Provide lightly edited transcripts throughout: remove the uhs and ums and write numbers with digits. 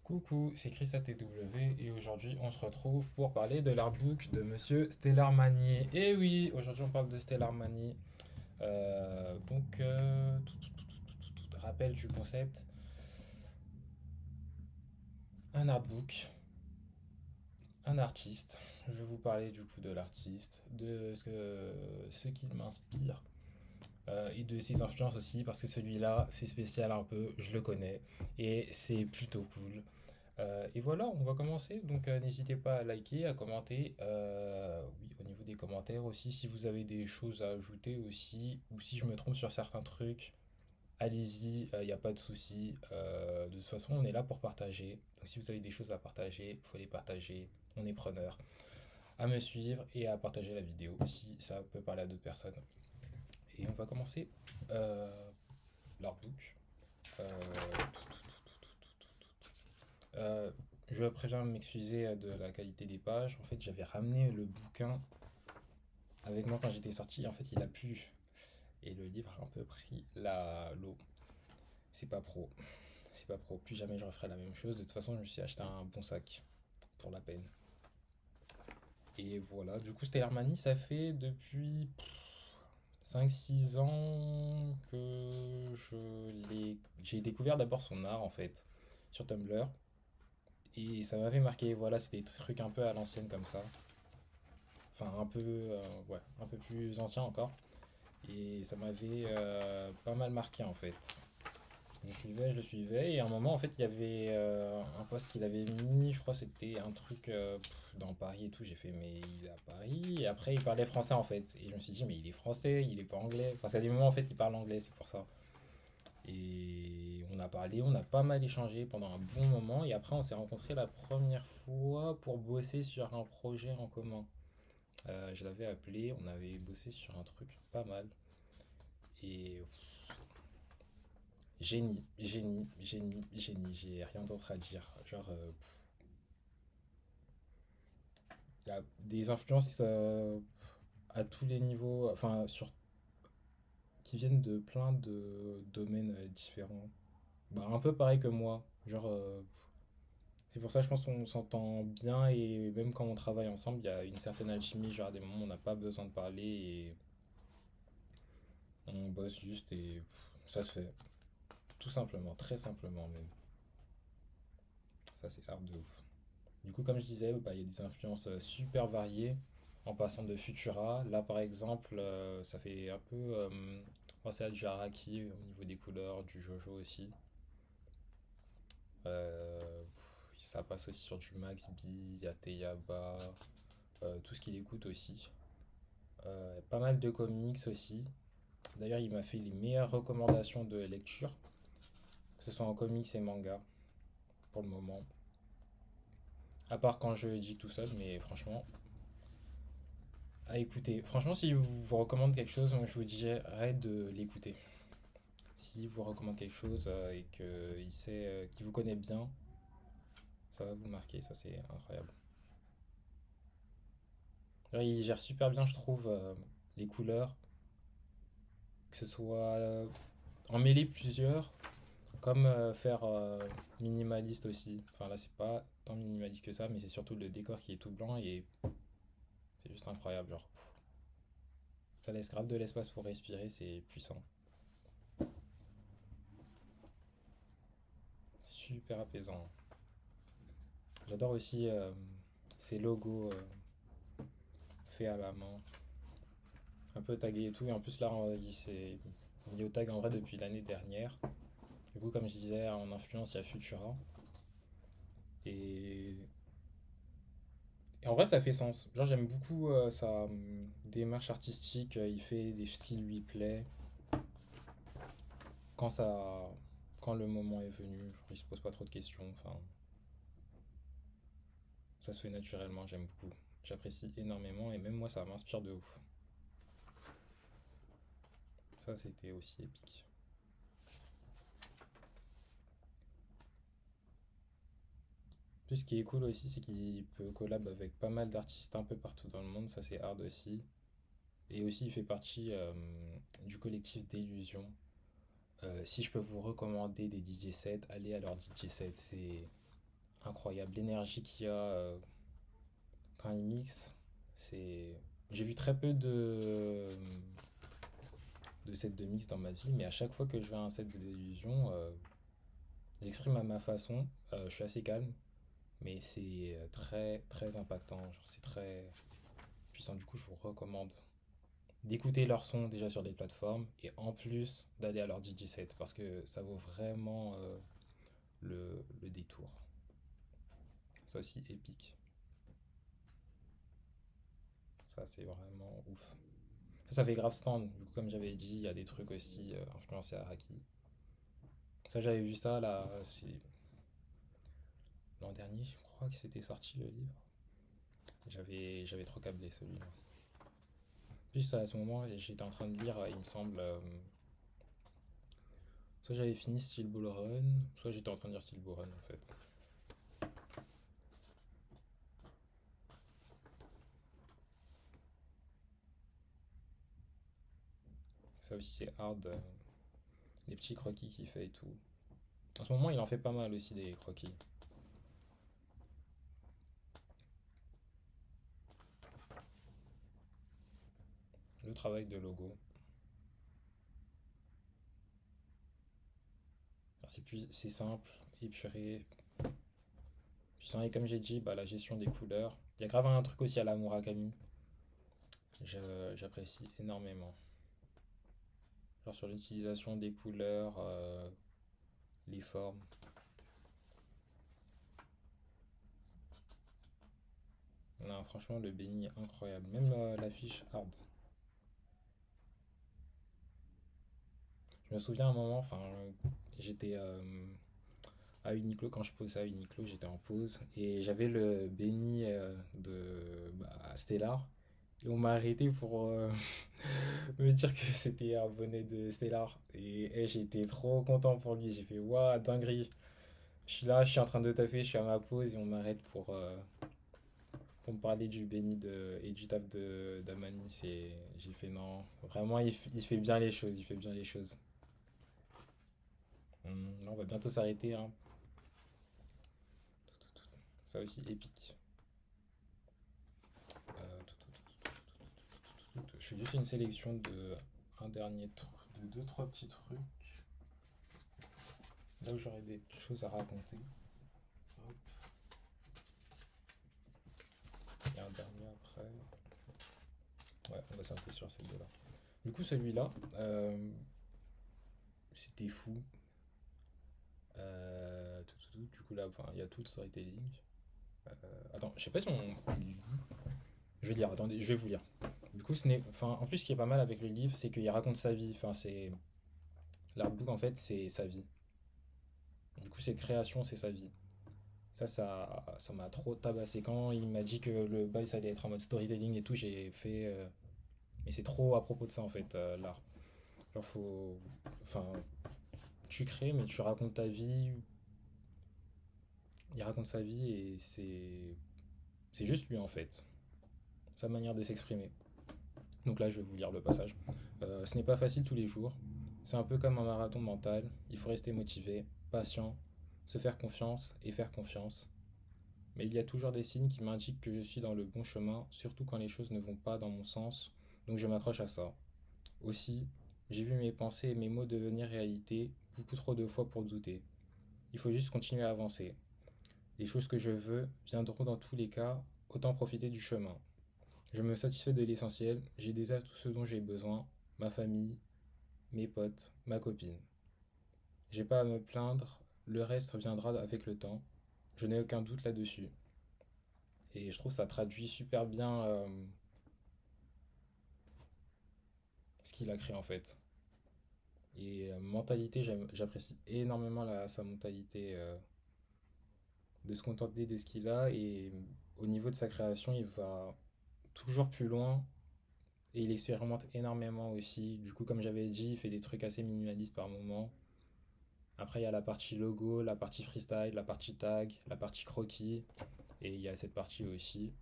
Coucou, c'est Chris ATW et aujourd'hui on se retrouve pour parler de l'artbook de Monsieur Stellar Magnier. Et oui, aujourd'hui on parle de Stellar Magnier. Rappel du concept, un artbook, un artiste. Je vais vous parler du coup de l'artiste, de ce qui m'inspire et de ses influences aussi parce que celui-là c'est spécial un peu, je le connais et c'est plutôt cool. Et voilà, on va commencer. Donc n'hésitez pas à liker, à commenter. Oui, au niveau des commentaires aussi, si vous avez des choses à ajouter aussi, ou si je me trompe sur certains trucs, allez-y, il n'y a pas de souci. De toute façon, on est là pour partager. Donc si vous avez des choses à partager, il faut les partager. On est preneur. À me suivre et à partager la vidéo si ça peut parler à d'autres personnes. Et on va commencer l'artbook. Euh, Euh, je préviens de m'excuser de la qualité des pages. En fait, j'avais ramené le bouquin avec moi quand j'étais sorti. En fait, il a plu. Et le livre a un peu pris l'eau. C'est pas pro. C'est pas pro. Plus jamais je referai la même chose. De toute façon, je me suis acheté un bon sac pour la peine. Et voilà. Du coup, Stellar Mani, ça fait depuis 5 6 ans que j'ai découvert d'abord son art en fait sur Tumblr. Et ça m'avait marqué. Voilà, c'était des trucs un peu à l'ancienne comme ça. Enfin un peu, ouais, un peu plus ancien encore. Et ça m'avait pas mal marqué en fait. Je le suivais, et à un moment en fait il y avait un post qu'il avait mis, je crois que c'était un truc dans Paris et tout, j'ai fait mais il est à Paris, et après il parlait français en fait, et je me suis dit mais il est français, il est pas anglais, enfin c'est à des moments en fait il parle anglais, c'est pour ça. Et on a parlé, on a pas mal échangé pendant un bon moment, et après on s'est rencontrés la première fois pour bosser sur un projet en commun. Je l'avais appelé, on avait bossé sur un truc pas mal. Et génie, génie, génie, génie, j'ai rien d'autre à dire. Genre, il y a des influences à tous les niveaux, enfin, qui viennent de plein de domaines différents. Bah, un peu pareil que moi. Genre, c'est pour ça, je pense qu'on s'entend bien, et même quand on travaille ensemble, il y a une certaine alchimie. Genre, à des moments, on n'a pas besoin de parler et on bosse juste, et ça se fait. Tout simplement, très simplement même. Ça, c'est hard de ouf. Du coup, comme je disais, bah, il y a des influences super variées en passant de Futura. Là, par exemple, ça fait un peu penser à du Araki au niveau des couleurs, du Jojo aussi. Ça passe aussi sur du Max B, Yateyaba, tout ce qu'il écoute aussi. Pas mal de comics aussi. D'ailleurs, il m'a fait les meilleures recommandations de lecture, que ce soit en comics et manga, pour le moment. À part quand je dis tout seul, mais franchement, à écouter. Franchement, si vous recommande quelque chose, moi, je vous dirais de l'écouter. Si vous recommande quelque chose et qu'il sait, qu'il vous connaît bien, ça va vous marquer. Ça, c'est incroyable. Alors, il gère super bien, je trouve, les couleurs, que ce soit en mêler plusieurs, comme faire minimaliste aussi. Enfin, là, c'est pas tant minimaliste que ça, mais c'est surtout le décor qui est tout blanc, et c'est juste incroyable. Genre, ça laisse grave de l'espace pour respirer, c'est puissant. Super apaisant. J'adore aussi ces logos faits à la main, un peu tagués et tout. Et en plus, là, il est au tag en vrai depuis l'année dernière. Du coup, comme je disais, en influence, il y a Futura. Et, et en vrai, ça fait sens. Genre, j'aime beaucoup sa démarche artistique. Il fait ce qui lui plaît. Quand ça, quand le moment est venu, genre, il se pose pas trop de questions. Enfin, ça se fait naturellement. J'aime beaucoup. J'apprécie énormément, et même moi, ça m'inspire de ouf. Ça, c'était aussi épique. Puis ce qui est cool aussi, c'est qu'il peut collab avec pas mal d'artistes un peu partout dans le monde, ça c'est hard aussi. Et aussi, il fait partie du collectif d'Illusion. Si je peux vous recommander des DJ sets, allez à leur DJ set, incroyable. L'énergie qu'il y a quand il mixe, c'est... J'ai vu très peu de sets de mix dans ma vie, mais à chaque fois que je vais à un set de Désillusion, j'exprime à ma façon. Je suis assez calme, mais c'est très très impactant. Genre, c'est très puissant. Du coup, je vous recommande d'écouter leur son déjà sur des plateformes et en plus d'aller à leur DJ set parce que ça vaut vraiment le détour. Ça aussi, épique. Ça, c'est vraiment ouf. Ça fait grave stand. Du coup, comme j'avais dit, il y a des trucs aussi influencés à Haki. Ça, j'avais vu ça là, c'est l'an dernier, je crois que c'était sorti le livre. J'avais trop câblé celui-là. Plus à ce moment, j'étais en train de lire, il me semble, soit j'avais fini Steel Ball Run, soit j'étais en train de lire Steel Ball Run en fait. Ça aussi, c'est hard, les petits croquis qu'il fait et tout. En ce moment, il en fait pas mal aussi des croquis. Le travail de logo. C'est simple, épuré, puissant. Et comme j'ai dit, bah, la gestion des couleurs. Il y a grave un truc aussi à la Murakami. J'apprécie énormément. Genre sur l'utilisation des couleurs, les formes. Non, franchement, le Benny est incroyable. Même l'affiche hard. Je me souviens un moment, enfin, j'étais à Uniqlo, quand je posais à Uniqlo, j'étais en pause et j'avais le Benny de Stellar. Et on m'a arrêté pour me dire que c'était un bonnet de Stellar. Et j'étais trop content pour lui. J'ai fait, waouh, dinguerie. Je suis là, je suis en train de taffer, je suis à ma pause et on m'arrête pour me parler du Benny et du taf de d'Amani. J'ai fait non. Vraiment, il fait bien les choses. Il fait bien les choses. Là, on va bientôt s'arrêter, hein. Ça aussi, épique. Je fais juste une sélection de un dernier truc, de deux, trois petits trucs. Là où j'aurais des choses à raconter. Hop. Et un dernier après. Ouais, on va s'arrêter sur ces deux-là. Du coup, celui-là, c'était fou. Du coup, là, enfin, il y a tout le storytelling. Attends, je sais pas si on. Je vais lire, attendez, je vais vous lire. Du coup, enfin, en plus, ce qui est pas mal avec le livre, c'est qu'il raconte sa vie. Enfin, c'est. L'artbook, en fait, c'est sa vie. Du coup, ses créations, c'est sa vie. Ça m'a trop tabassé. Quand il m'a dit que le bail, ça allait être en mode storytelling et tout, j'ai fait. Mais c'est trop à propos de ça, en fait, l'art. Genre, faut. Enfin, tu crées, mais tu racontes ta vie. Il raconte sa vie et c'est juste lui, en fait. Sa manière de s'exprimer. Donc là, je vais vous lire le passage. Ce n'est pas facile tous les jours. C'est un peu comme un marathon mental. Il faut rester motivé, patient, se faire confiance et faire confiance. Mais il y a toujours des signes qui m'indiquent que je suis dans le bon chemin, surtout quand les choses ne vont pas dans mon sens, donc je m'accroche à ça. Aussi, j'ai vu mes pensées et mes mots devenir réalité beaucoup trop de fois pour douter. Il faut juste continuer à avancer. Les choses que je veux viendront dans tous les cas, autant profiter du chemin. Je me satisfais de l'essentiel, j'ai déjà tout ce dont j'ai besoin, ma famille, mes potes, ma copine. J'ai pas à me plaindre, le reste viendra avec le temps, je n'ai aucun doute là-dessus. Et je trouve que ça traduit super bien ce qu'il a créé en fait. Et mentalité, j'apprécie énormément sa mentalité de se contenter de ce qu'il a. Et au niveau de sa création, il va toujours plus loin. Et il expérimente énormément aussi. Du coup, comme j'avais dit, il fait des trucs assez minimalistes par moment. Après, il y a la partie logo, la partie freestyle, la partie tag, la partie croquis. Et il y a cette partie aussi.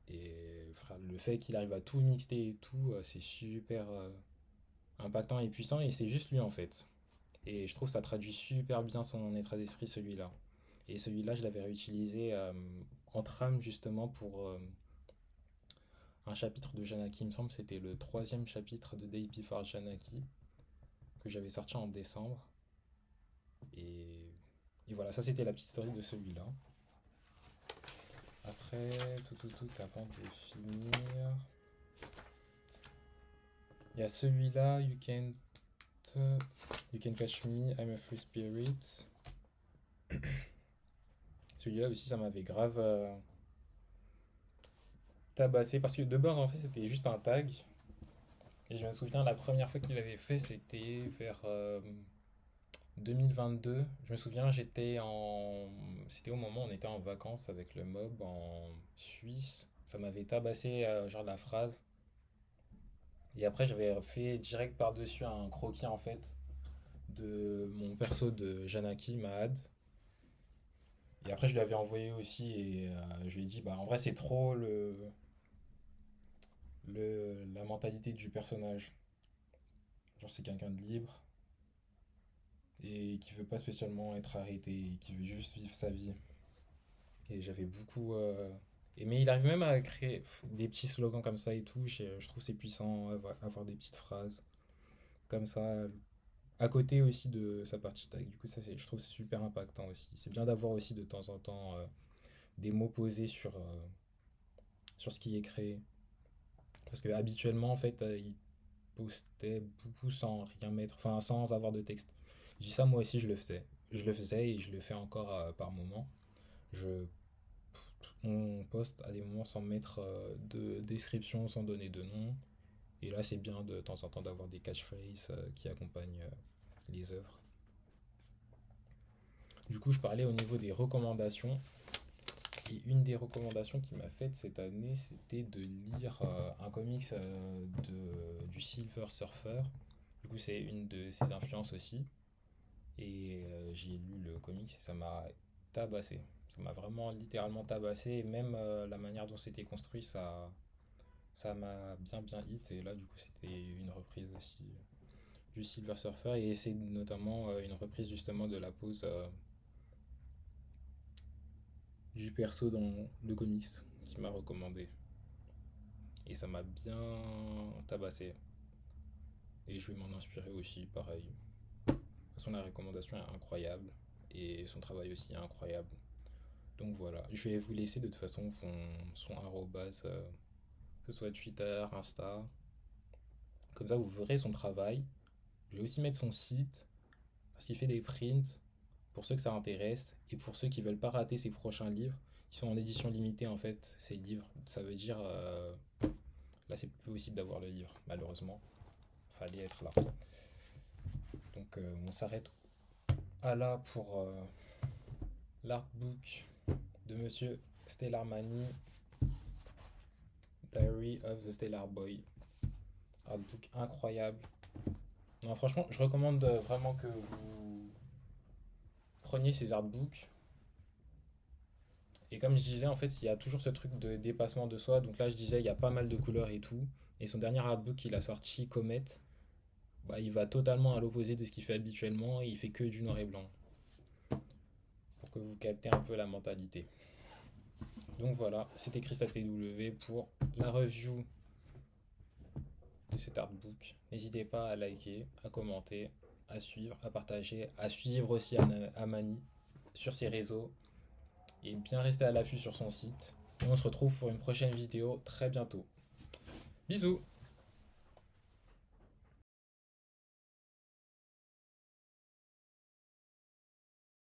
Et frère, le fait qu'il arrive à tout mixer et tout, c'est super impactant et puissant. Et c'est juste lui en fait. Et je trouve que ça traduit super bien son état d'esprit, celui-là. Et celui-là, je l'avais réutilisé en trame justement pour un chapitre de Janaki. Il me semble que c'était le troisième chapitre de Days Before Janaki que j'avais sorti en décembre. Et, et voilà, ça c'était la petite story de celui-là. Après, avant de finir, il y a celui-là, You Can Catch Me, I'm a Free Spirit. Celui-là aussi, ça m'avait grave tabassé parce que de base, en fait, c'était juste un tag. Et je me souviens, la première fois qu'il avait fait, c'était vers 2022. Je me souviens, c'était au moment où on était en vacances avec le mob en Suisse. Ça m'avait tabassé, genre la phrase. Et après, j'avais fait direct par-dessus un croquis, en fait, de mon perso de Janaki, Mahad. Et après, je lui avais envoyé aussi et je lui ai dit, bah, en vrai, c'est trop la mentalité du personnage. Genre, c'est quelqu'un de libre et qui veut pas spécialement être arrêté, qui veut juste vivre sa vie. Et j'avais beaucoup aimé. Il arrive même à créer des petits slogans comme ça et tout. Je trouve c'est puissant, avoir des petites phrases comme ça, à côté aussi de sa partie tag. Du coup, ça, je trouve super impactant aussi. C'est bien d'avoir aussi de temps en temps des mots posés sur ce qui est créé. Parce que habituellement, en fait, il postait beaucoup sans rien mettre, enfin, sans avoir de texte. Je dis ça, moi aussi, je le faisais. Je le faisais et je le fais encore par moment. Je On poste à des moments sans mettre de description, sans donner de nom. Et là, c'est bien de temps en temps d'avoir des catchphrases qui accompagnent les œuvres. Du coup, je parlais au niveau des recommandations. Et une des recommandations qu'il m'a faites cette année, c'était de lire un comics du Silver Surfer. Du coup, c'est une de ses influences aussi. Et j'ai lu le comics et ça m'a tabassé. Ça m'a vraiment littéralement tabassé. Et même la manière dont c'était construit, ça m'a bien hit. Et là, du coup, c'était une reprise aussi du Silver Surfer. Et c'est notamment une reprise justement de la pose du perso dans le comics qui m'a recommandé. Et ça m'a bien tabassé. Et je vais m'en inspirer aussi, pareil. De toute façon, la recommandation est incroyable. Et son travail aussi est incroyable. Donc voilà, je vais vous laisser de toute façon son arrobase, que ce soit Twitter, Insta. Comme ça, vous verrez son travail. Je vais aussi mettre son site, parce qu'il fait des prints, pour ceux que ça intéresse, et pour ceux qui veulent pas rater ses prochains livres. Ils sont en édition limitée en fait, ces livres. Ça veut dire, là c'est plus possible d'avoir le livre, malheureusement. Fallait être là. Donc on s'arrête à là pour l'artbook de Monsieur Stellar Mani, Diary of the Stellar Boy. Artbook incroyable. Non, franchement, je recommande vraiment que vous preniez ces artbooks. Et comme je disais, en fait, il y a toujours ce truc de dépassement de soi. Donc là, je disais, il y a pas mal de couleurs et tout. Et son dernier artbook qu'il a sorti, Comet, bah, il va totalement à l'opposé de ce qu'il fait habituellement. Et il fait que du noir et blanc. Pour que vous captez un peu la mentalité. Donc voilà, c'était Christa TW pour la review de cet artbook. N'hésitez pas à liker, à commenter, à suivre, à partager, à suivre aussi Amani sur ses réseaux et bien rester à l'affût sur son site. Et on se retrouve pour une prochaine vidéo très bientôt. Bisous!